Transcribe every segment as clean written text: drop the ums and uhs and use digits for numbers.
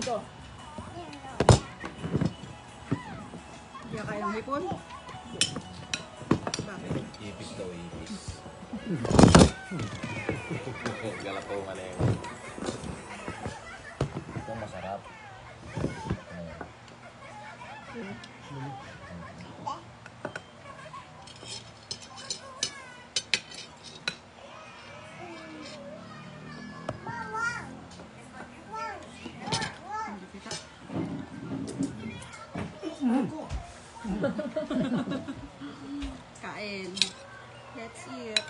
to. Hindi ka kaya ng hipon? Bakit? Ipis daw, ipis. Galapaw nga na yun. Ito masarap. Hindi kita. Kain. Let's eat.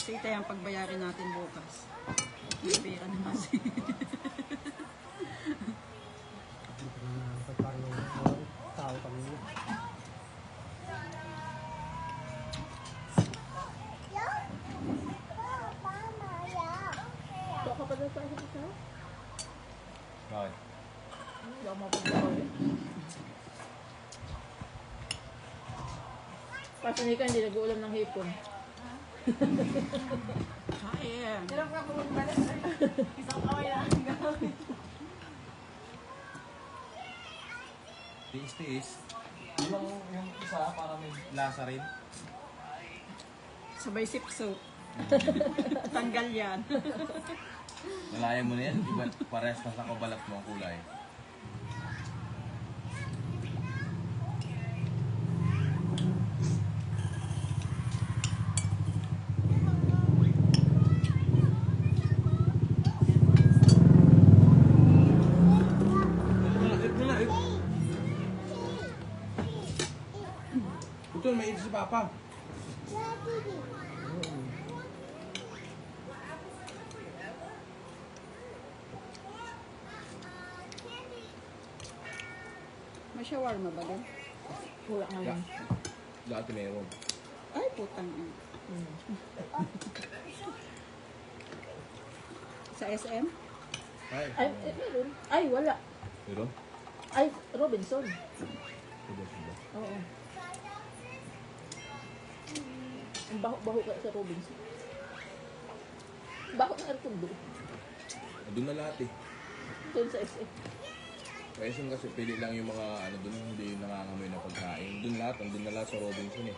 Sige tayo ang pagbayarin natin bukas. May pera na kasi. Tao kami. Ito ka pa doon sa isa? Bakit? Hindi ako mapagdawal eh. Kasi hindi ka hindi nag-uulam ng hipon. Kain. Tiis-tiis. Yung isa para may lasa rin. Sabay sipso. Tanggal yan. Nalayan mo na yan. Iba, parehas na nakabalat mo ang kulay. Ito, may ito si Papa. May shawarma ba doon? Wala nga yun. Dati meron. Ay, putang ina. Sa SM? Ay, Ay, meron. Ay, wala. meron? Ay, Robinson. Diba? Oo. Ang baho-baho ka sa Robinson. Baho ng Artundo. Doon na lahat eh. Doon sa SM. Kasi pili lang yung mga ano doon, hindi yung nangangamoy na pagkain. Doon lahat, andun na lahat sa Robinson eh.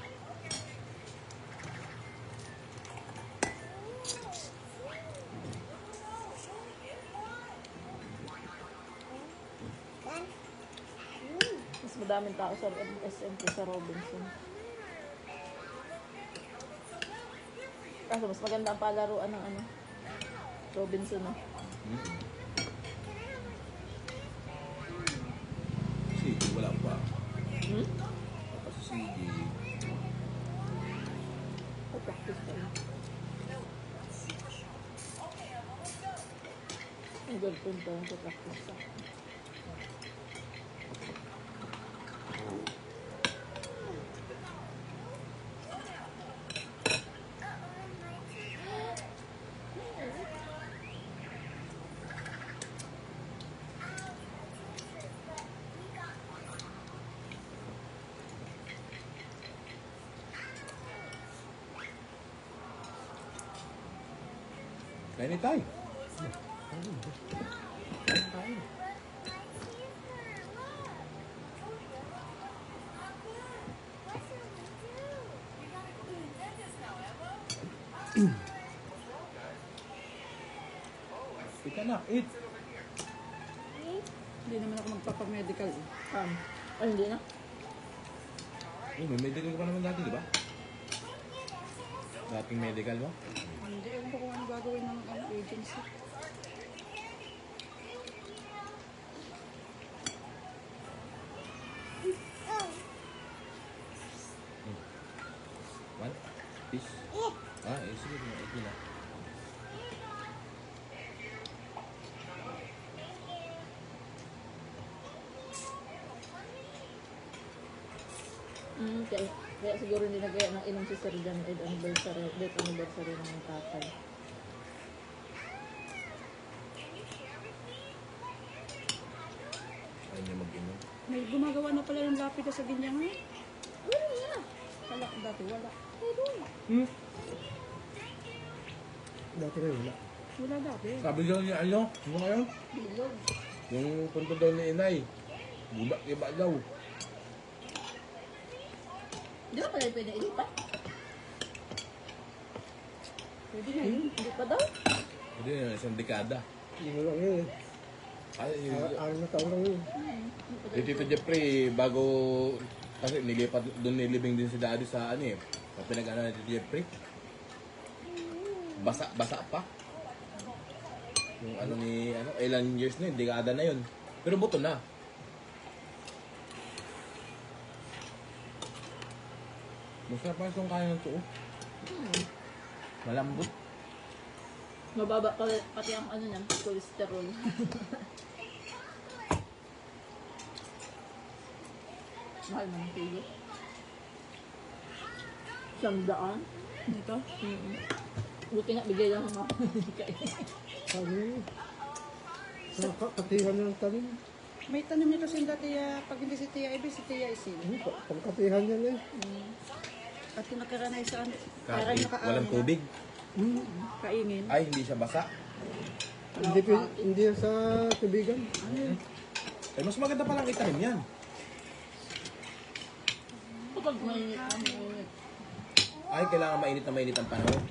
Mas madaming tao sa SM kaysa Robinson. Kaso mas maganda ang palaruan ng ano, Robinson na. CJ, wala pa. Hmm? Tapos si CJ, Practice pa yun. Ang girlfriend pa yung practice pa. kaya ni Tay. Ika na, eat. Hindi naman ako magpapag-medical eh. Ay, hindi na. Oh, may medical ka pa naman dati, di ba? Dating medical mo? Hindi, alam ko kung ano gagawin ng agency. One? Fish? Ah, eh, sige, ito na. Kaya siguro hindi nagaya ng inom si Sir Jan date anniversary ng tatay. Ayaw niya mag-inom. May gumagawa na pala ng lapida sa Binyangan. Wala na. Wala, dati wala. kayo doon. Dati na wala. Wala dati. Sabi daw niya, ano ngayon? Bilog. Yung punto daw ni Inay. Giba daw. Di ba pala pwede ilipat? Pwede na yun. Hindi pa daw. Hindi, isang dekada. Yung lang yun eh. Ay, Aral na taon lang yun. si Tito Jeffrey, bago, kasi nilipat, doon nilibing din si Daddy sa ano eh. Sa pinag-ano ni Tito Jeffrey. Basa pa. Yung ano ni, ilang years na yun, dekada na yun. Pero buto na. Masarap pa itong kaya ng tuo. Malambot. Mababa pati ang ano niya, cholesterol. Mahal ng kilo. 100. Dito. Buti nga, bigay lang ng mga Sabi yun. Sa katihan ng talim. May tanim nito si Tia, pag hindi si Tia Ibe, si Tia Isin. Pagkatihan yan eh. At kinakaranay sa ano, Kahit parang nakaano walang na. tubig. Kaingin. Ay, hindi siya basa. Hindi yan sa tubigan. Eh, mas maganda palang itanim yan. kapag may ano, Ay, kailangan mainit ang panahon.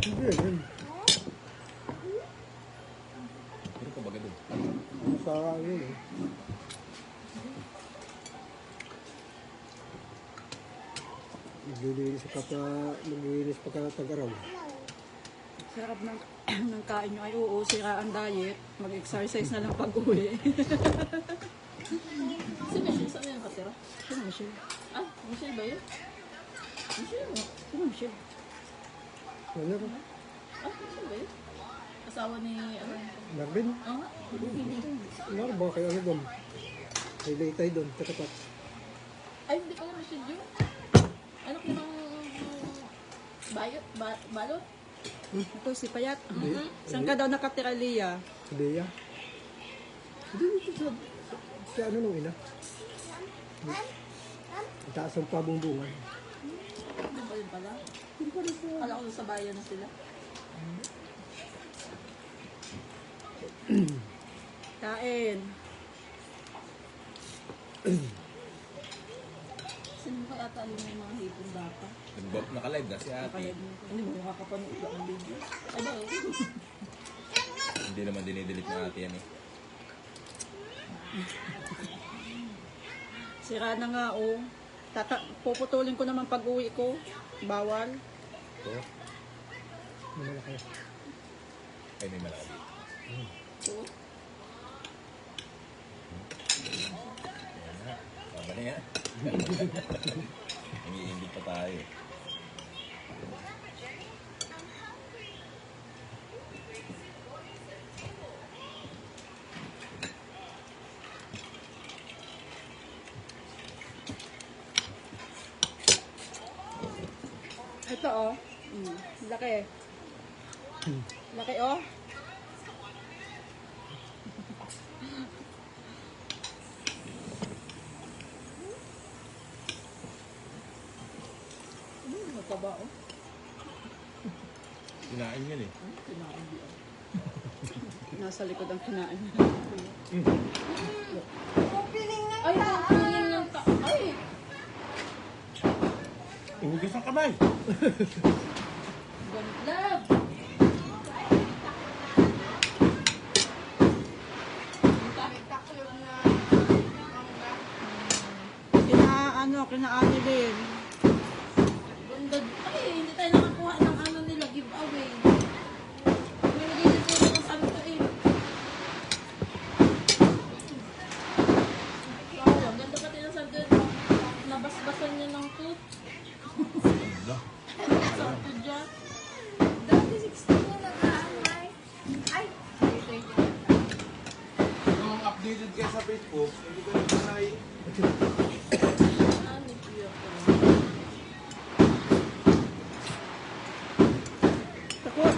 Hindi yan. Pero ko baga doon. Sa yun eh. Maglilinis pa ka tag-araw. Sarap ng, ng kain nyo. Ay, oo, sira ang diet. Mag-exercise na lang pag-uwi. si Michelle, saan yung katira? Sino Michelle? Ah, Michelle ba yun? Michelle mo? Sino Michelle? Ano ka? Ah, Michelle ba yun? Asawa ni, ano? Marvin? Oo nga. Ano ba kayo ano doon? May laytay doon, katapat. Ay, hindi pala Michelle yun. Ano ko ng balot? Ito, si Payat. Saan ka daw nakatira, Lia? Si Bea. Hindi dito sa ano nung ina. Ang taas ang pabumbungan. Ano ba yun pala? Kala ko sa bayan na sila. Kain. Sino ba kaya talo ng mga hipon data? Naka-live na si ate. Hindi mo nakakapanood ka ang video. Aba, Hindi naman dinidelete na ate yan eh. Sira na nga, oh. Puputulin ko naman pag-uwi ko. Bawal. Ito. Malaki. Ay, may malaki. so, Ayan na. Tama na yan. Nangiingit pa tayo. Ito, oh. Laki. Laki, oh. mataba oh. Kinain yan eh. Kinain di oh. Nasa likod ang kinain. Ay, opening ng ay! Ihugas ang kamay! Gantlab! Kinaani din. Ganda. Ay, hindi tayo nakakuha ng ano nila, giveaway. Nilagay na sila ng santo eh. Wow, ang ganda pati ng santo. Nabasbasan niya ng tooth. Ganda. Santo dyan. Dati 16 na nag-aamay. Ay! Kung updated kayo sa Facebook, hindi ko na sanay. Ano, cute. Takot.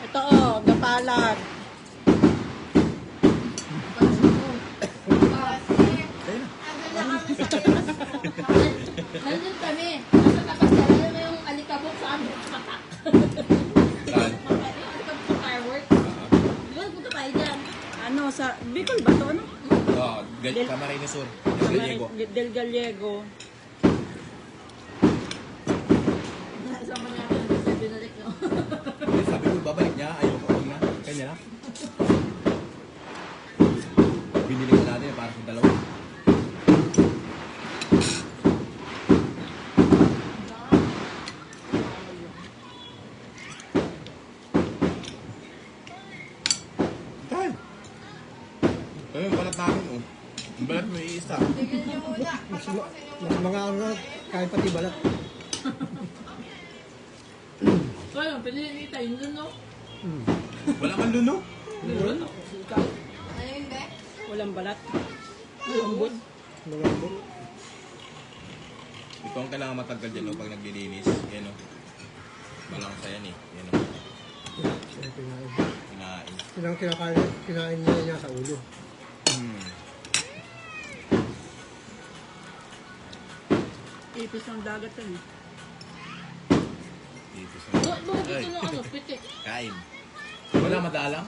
Ito, oh. Gapala. Bicol ba to? Ano? Oh, Camarines Sur. Del Gallego. Del Gallego. Sama niya ako kasi binalik no. Sabi ko, babalik niya. Ayaw ko na. Kanya na. Binili ko natin para sa dalawa. Tay! Ayun, balat namin oh. Yung balat mo iisa. Tigil niyo muna. Mas mga ano, kahit pati balat. So ayun, pinili ni tayo yun no. Wala man luno. Meron ako. Ikaw. Ano yun, be? Walang balat. Lambot. Malambot. Ito ang kailangan matagal dyan no, pag naglilinis. Yan o. Malang sa yan eh. Yan o. Siya kinain. Kinain. Silang kinain niya sa ulo. Ipis ng dagat yan eh. Dito sa... Bakit Ay. dito ng ano, pitik? Kain. Wala madalang?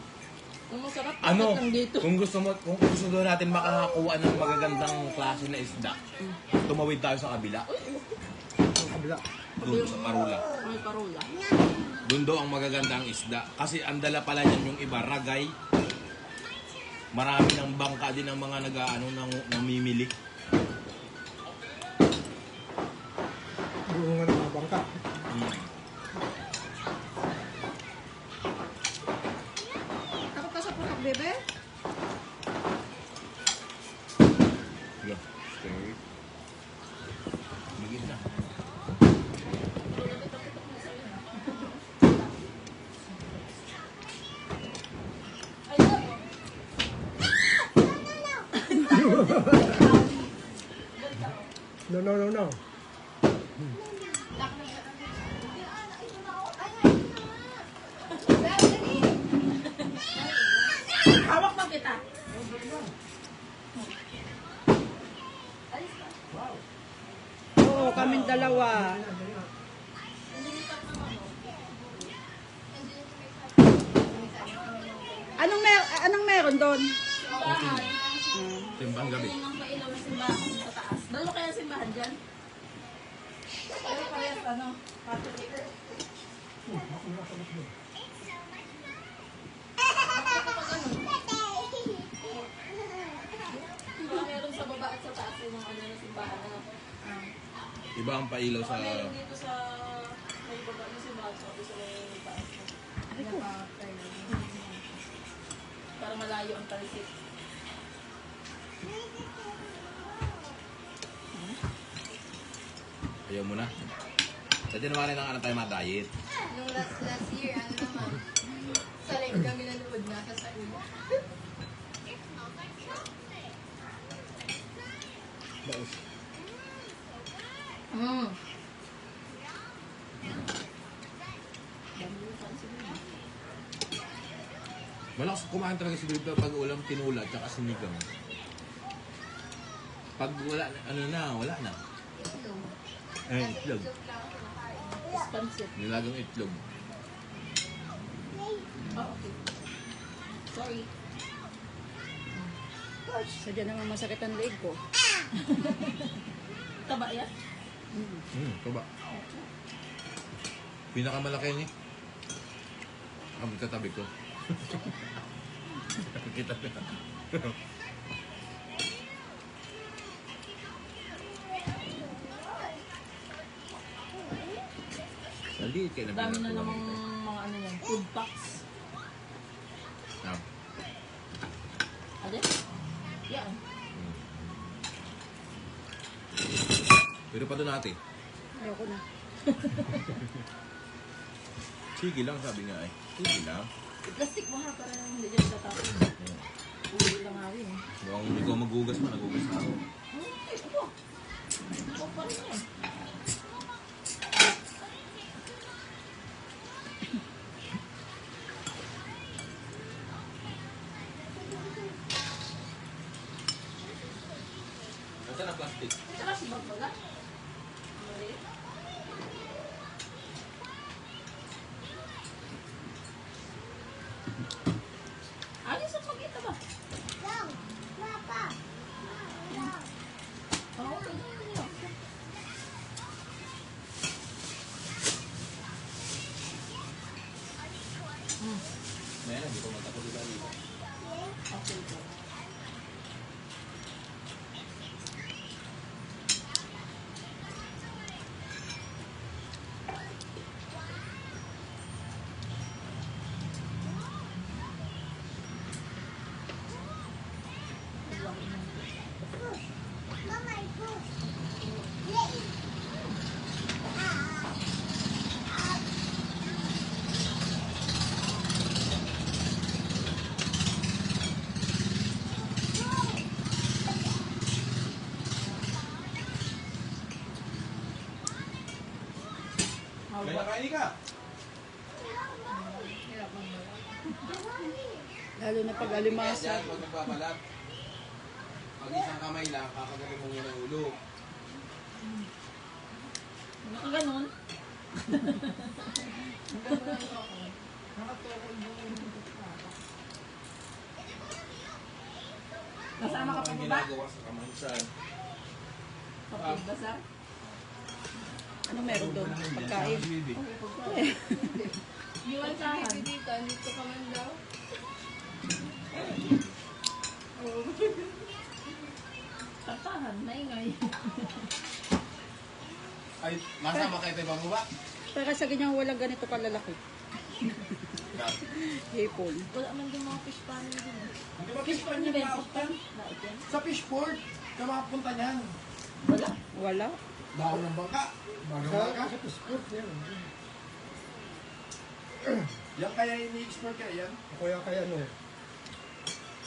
Ang masarap Ano? pitik lang dito. Kung gusto doon natin makakakuha ng magagandang klase na isda, tumawid tayo sa kabila. Ang kabila. Doon sa Parula. May parola. Doon daw ang magagandang isda. Kasi ang dala pala niyan yung iba, ragay. Marami ng bangka din ang mga namimili. Buo nga ng mga bangka. Takot ka sa putok, bebe? Yeah. Okay. Magiging na. No. Hawak mo kita. Oo, kaming dalawa. Anong meron doon? Simbang gabi. Yung ang pailaw na simbahan sa taas. Dalo kaya simbahan dyan? Pero parehas ano, Catholic. Meron sa baba at sa taas yung mga ano na simbahan. Ano? Iba ang pailaw sa... Meron dito sa may baba na simbahan sa may taas. Para malayo ang talisik. Ayaw mo na. Pwede naman rin ang ano tayo diet. Nung last year, ano naman, sa live kami nanood na sa Saula. Bais. Malakas kumain talaga si Grito pag ulam tinula at saka sinigang. Pag wala, ano na, wala na. Itlog. Itlog. Itlog lang ako nakain. Expensive. Nilagang itlog. Oh, okay. Sorry. Sadya naman masakit ang leg ko. Taba yan? Ito ba? Pinakamalaki niya. Ang katabi ko. Kita na. Sali, kaya Dami na namang mga ano yan, food packs. Ah, Ade? Yan. pero pa doon natin. Ayoko na. Sige lang, sabi nga eh. Sige lang. Plastic mo ha, para hindi dyan tatapin. Uwi lang nga rin. Mukhang ikaw magugas mo, nagugas na ako. Ay, ito. Ito pa rin yan. Nasaan ang plastic? Saka si Bagbaga. Maliit. Ayos ang pagkita ba? Ngayon, hindi ko magkakulugan dito. Okay po. Kaya kain ka. Lalo na pag alimasa. Yan, pag nagbabalat. Pag isang kamay lang, kakagaling mo muna ulo. Ang ganun. Kasama ka pa Ang ba? ginagawa sa kamay saan? Kapag basar? Ano meron doon? Pagkain. Iwan sa akin. Baby dito, dito ka man daw. Tartahan, maingay. Ay, masama kayo tayo bang ba? Pero sa ganyan walang ganito kalalaki. Hipon. Wala man din mga fish pan din. Di ba fish pan yung napunta? Sa fishport, ka makapunta niyan. Wala. Wala. Daon ng bangka. Bangka? Sa fishport yan. Yan kaya ini-export ka yan? Kaya kaya ano,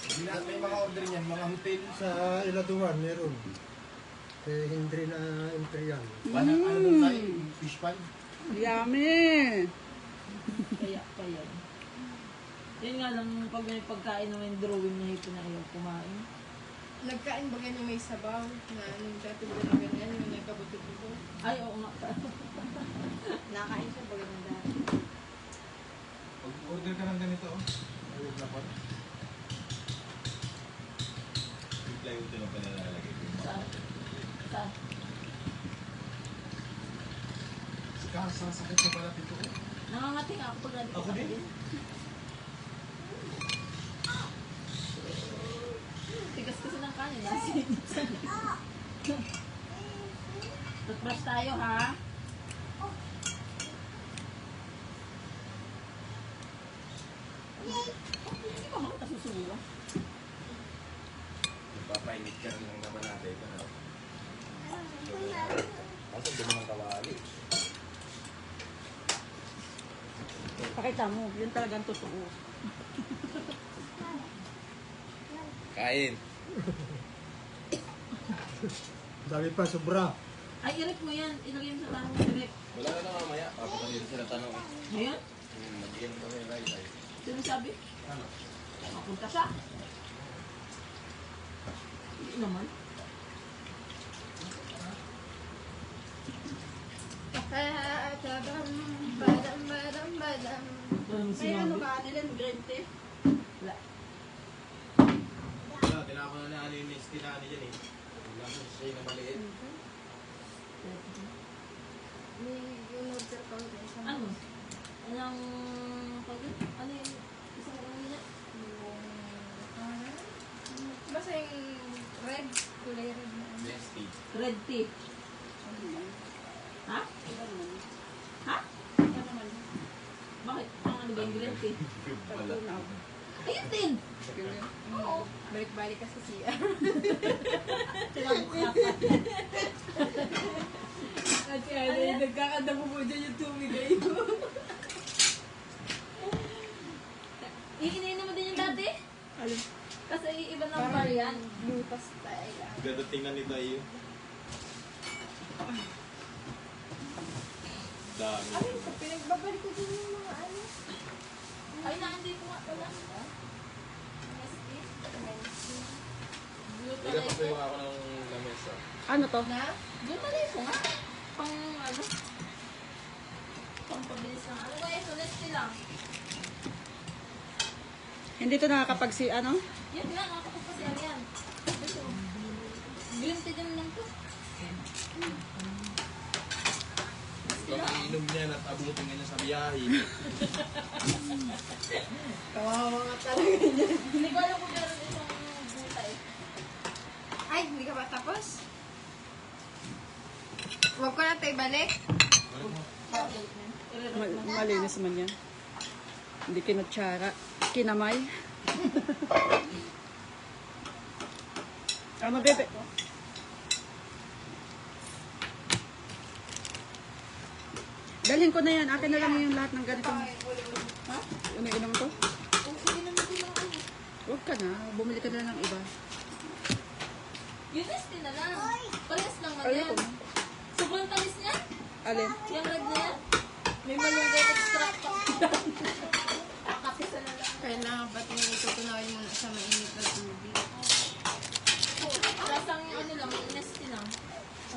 May mga order niyan, mga hotel. sa Iladuan meron. Kay Hendry na Imperial. Ano doon tayo? Fish pan? Yummy! Kaya pa yan. Yun nga lang, pag may pagkain naman yung drawing na ito na ayaw kumain. Nagkain ba ganyan may sabaw na anong katulad na ganyan, yung nagkabuto-buto? Ay, oo nga. Nakain siya ba ganyan dahil? Pag order ka ng ganito, ayun na pa. Bigla yung tinong panalalagay ko. Saan? Saan? Sasakit na pala dito. Nangangating ako pag nandito. Ako din. Tigas kasi ng kanin. Nasin. Toothbrush tayo, ha? Hindi ba makita susuwa? Papainit ka rin lang naman natin. Kasi doon ang kawali. Pakita mo, yun talagang totoo. Kain. Dami pa, sobra. Ay, irip mo yan. Ilagay mo sa tanong mo, irip. Wala na lang mamaya. Tapos kanina sila tanong. Ngayon? Mag-inom kami rice. Sino sabi? Ano? Mapunta siya. Hindi naman. Badam. May ano ka, nila, green tea? Wala. Wala, tinapon na ano yung tinani dyan eh. Wala mo siya na maliit. May in-order ka ulit isang Ano? Anong pag ano yung isang ano niya? basta yung red, kulay red na ano. Nesty. Red tea. Ha? Ha? Bakit? Ang ano ba yung green tea? Balat. Ayun din! Oo. Balik-balik ka sa CR. At kaya nagkakadamo mo dyan yung tumigay mo. Iininom mo din yung dati? Alin? Kasi iba ng variant. Lutas tayo. Ganda tingnan ni tayo. Dami. Ay, pinagbabalik ko din yung mga ano. Ay, hindi ko nga pala. Bigyan ko yung ako ng lamesa. Ano to? Na? Glutalay ko nga. Pang ano? Pang pabilis ng ano. Kaya ito, lang. Hindi to nakakapagsi, ano? Yan nga, nakakapagpasya yan. Ito. Green tea din lang to. Baka iinom inom niyan at abutin niya sa biyahe. Kawawa nga talaga niya. Hindi ko alam kung meron isang gulay. Ay, hindi ka pa tapos? Huwag ko na tayo balik. Malinis man yan. Hindi kinatsara. Kinamay. Ano, bebe? Dalhin ko na yan. Akin na lang yung lahat ng ganitong... Ha? Inom to? Huwag ka na. Bumili ka na ng iba. Yung nestin na lang. Parehas lang man Ayoko yan. na. Sobrang tamis niya. Alin? Yung rag na yan. May malunggay extract pa. Kapisa na lang. Kailangan ba't yung itutunawin muna sa mainit na tubig? Lasang yung ano lang, yung nestin lang.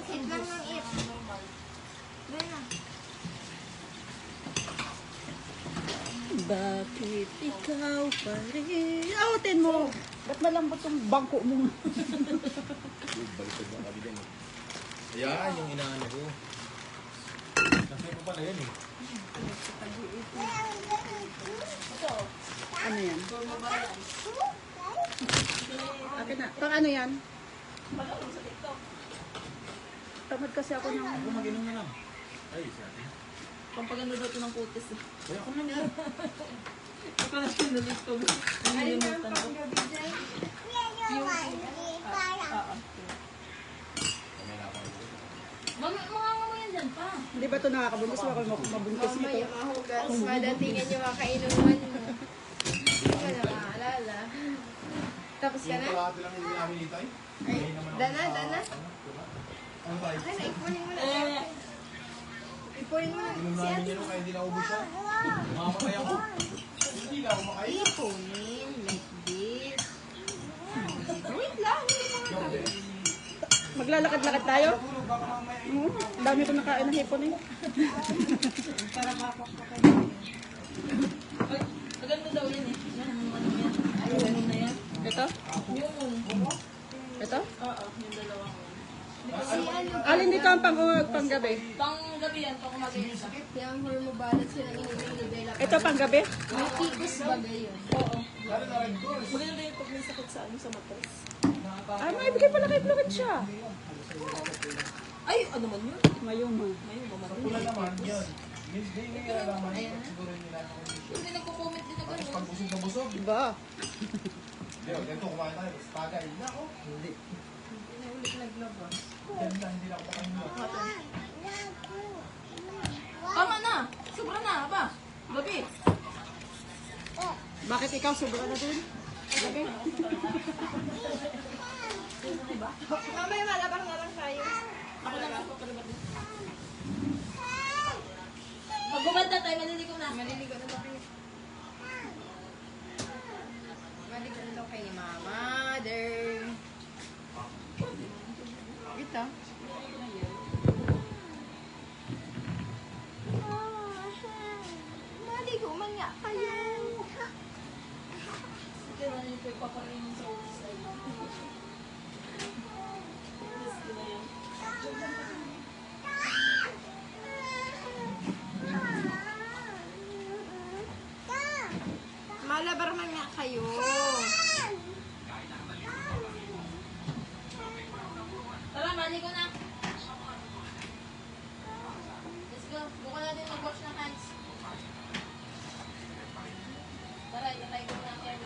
It lang ng it. Normal. Doon na. Bakit ikaw pa rin? Aotin mo! Ba't malambot yung bangko mo? Baliktad na kami din. Ayan, yung inaano ko. Kasi pa pala yan eh. Ano yan? Akin na. Pang ano yan? Mag-along sa TikTok. Tamad kasi ako ng... Ako mag-inom na lang. Ay, sa atin. Pampaganda daw ito ng kutis. Kaya ako na yan. Ito na sinulit ko. Alin na ang panggabi dyan? Mga mo yan dyan pa. Hindi ba ito nakakabuntis? Baka mabuntis Mamaya nito. mahugas. Madatingan yung mga kainuman mo. Hindi ko na maalala. Tapos ka Yung na? kalahati lang yung namin ni Tay. Ay, dana. Ano tayo? Ay, naipunin mo na. Eh, Ipunin mo na. Inom Si namin ate. yan kaya hindi naubos siya. Mamamatay ako. Hindi na ako makain. Ipunin like this. Wait lang. Hindi mo nga gawin. Maglalakad-lakad tayo? Tulog, baka mamaya Dami ko nakain ng hipon eh. ay, maganda daw yan eh. Yan, ano yan. Ano na yan. Ito? Yung, Ito? oo, yung dalawang. Si ano? Alin dito ang panggabi? Pang gabi yan, pang umaga yan. Yung hormobalance sila inidevelop. Ito panggabi? May tikus bagay yun. Oo. Maganda yung pag may sakit sa ano sa matas. Ay, maibigay pala kay Florent siya. Ay, ano man yun? Mayuma. Ngayon, Wala bumarang. naman yun. Hindi nila naman. Siguro nila ako. Hindi nagko-comment din na Tapos gano'n. pag busog na busog. Diba? Hindi, ganito kumain tayo. Tagay. Hindi ako. Hindi. Hindi na ulit naglabas. Yan lang, hindi na ako makain mo. Tama na! Sobra na, ba? Gabi. Bakit ikaw sobra na din? Mamaya malabang na lang tayo. Ako lang ako pagkalibat din. Pag gumanda tayo, maliligaw na. Maliligo na daw kayo. Maliligo na daw kayo ni Mama. There. Ito. Maligo man nga kayo. Ito na yung paparin sa ulis ay. Yes, yun na yun. Malabar man nga kayo. Tara, maligo na. Let's go. Buka natin mag-wash ng hands. Tara, itay ko na ang air.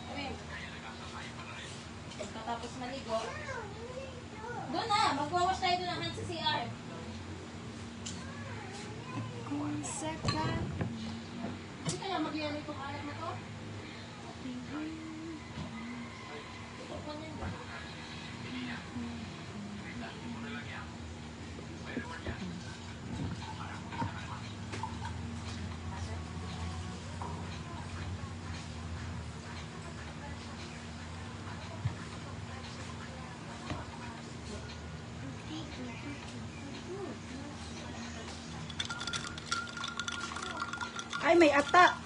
Kami. Pagkatapos maligo. Doon na, mag-wash tayo doon ng hands sa CR. Saka. Hindi kaya mag-yelo itong alat na to? Ito pa niyan. Ay, may ata.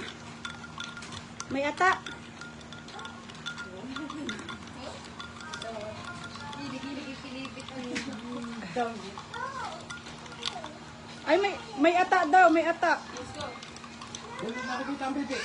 May ata. Hilig-hilig pilipit ang dami. Ay, may ata daw, may ata. Wala nakikita ang bebe.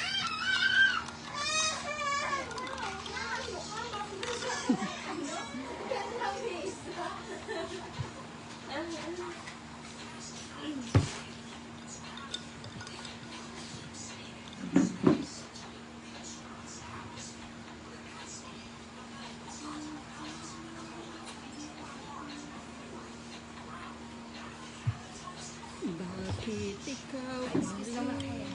Bakit ikaw? Hindi naman kaya.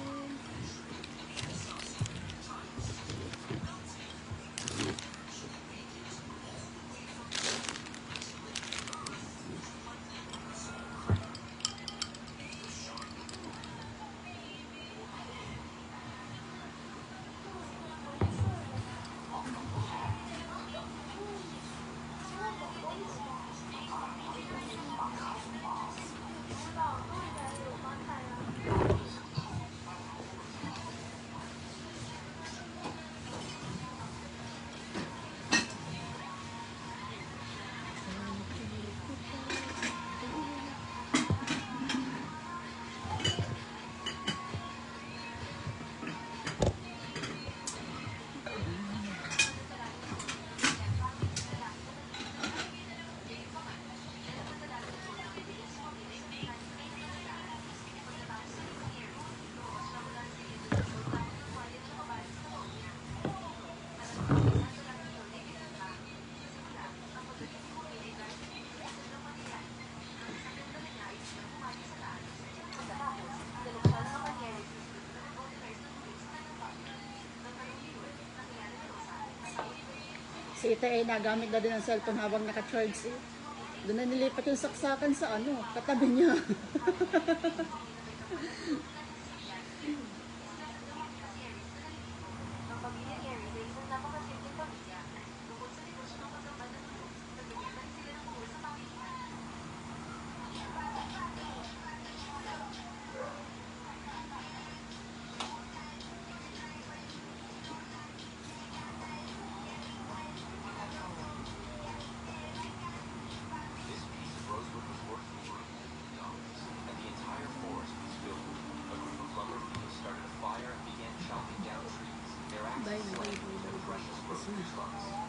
Si Ite ay nagamit na din ang cellphone habang naka-charge eh. Doon na nilipat yung saksakan sa ano, katabi niya. Bye, bye, bye, bye.